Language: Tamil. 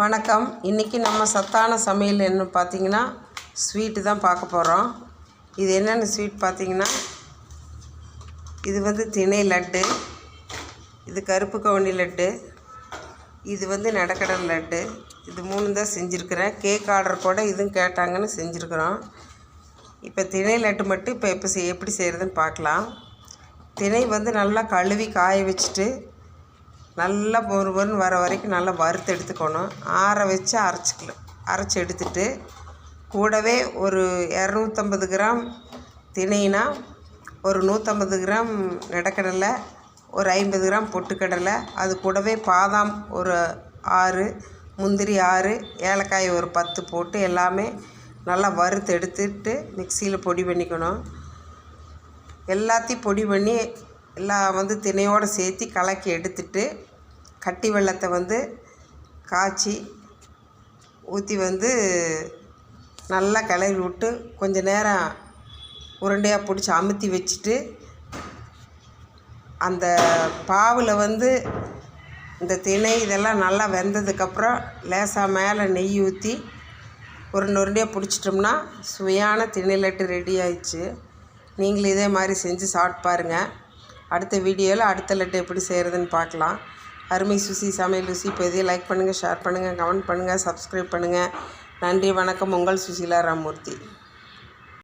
வணக்கம். இன்றைக்கி நம்ம சத்தான சமையல் என்ன பார்த்திங்கன்னா ஸ்வீட்டு தான் பார்க்க போகிறோம். இது என்னென்ன ஸ்வீட் பார்த்திங்கன்னா, இது திணை லட்டு, இது கருப்பு கவுனி லட்டு, இது நடக்கடலை லட்டு. இது 3 தான் செஞ்சுருக்கிறேன். கேக் ஆர்டர் கூட இதுவும் கேட்டாங்கன்னு செஞ்சுருக்குறோம். இப்போ திணை லட்டு மட்டும் இப்போ எப்படி செய்கிறதுன்னு பார்க்கலாம். திணை நல்லா கழுவி காய வச்சுட்டு நல்லா பொறுன்னு வர வரைக்கும் நல்லா வறுத்து எடுத்துக்கணும். ஆற வச்சு அரைச்சி எடுத்துட்டு, கூடவே ஒரு 250 கிராம் திணைனா ஒரு 150 கிராம் நிலக்கடலை, ஒரு 50 கிராம் பொட்டுக்கடலை, அது கூடவே பாதாம் ஒரு 6, முந்திரி 6, ஏலக்காய் ஒரு 10 போட்டு எல்லாமே நல்லா வறுத்து எடுத்துட்டு மிக்சியில் பொடி பண்ணிக்கணும். எல்லாத்தையும் பொடி பண்ணி எல்லாம் திணையோடு சேர்த்து கலக்கி எடுத்துட்டு, கட்டி வெல்லத்தை காய்ச்சி ஊற்றி நல்லா கிளறி விட்டு கொஞ்சம் நேரம் உருண்டையாக பிடிச்சி அமுத்தி வச்சுட்டு, அந்த பாவில் இந்த திணை இதெல்லாம் நல்லா வெந்ததுக்கப்புறம் லேசாக மேலே நெய் ஊற்றி உருண்டையாக பிடிச்சிட்டோம்னா சுவையான திணை லட்டு ரெடி ஆயிடுச்சு. நீங்களும் இதே மாதிரி செஞ்சு சாப்பிட்டு பாருங்கள். அடுத்த வீடியோவில் அடுத்த லட்டு எப்படி செய்கிறதுன்னு பார்க்கலாம். அருமை சுசி சமையல் ருசி இப்போ இதையும் லைக் பண்ணுங்கள், ஷேர் பண்ணுங்கள், கமெண்ட் பண்ணுங்கள், சப்ஸ்கிரைப் பண்ணுங்கள். நன்றி, வணக்கம். உங்கள் சுசீலா ராமமூர்த்தி.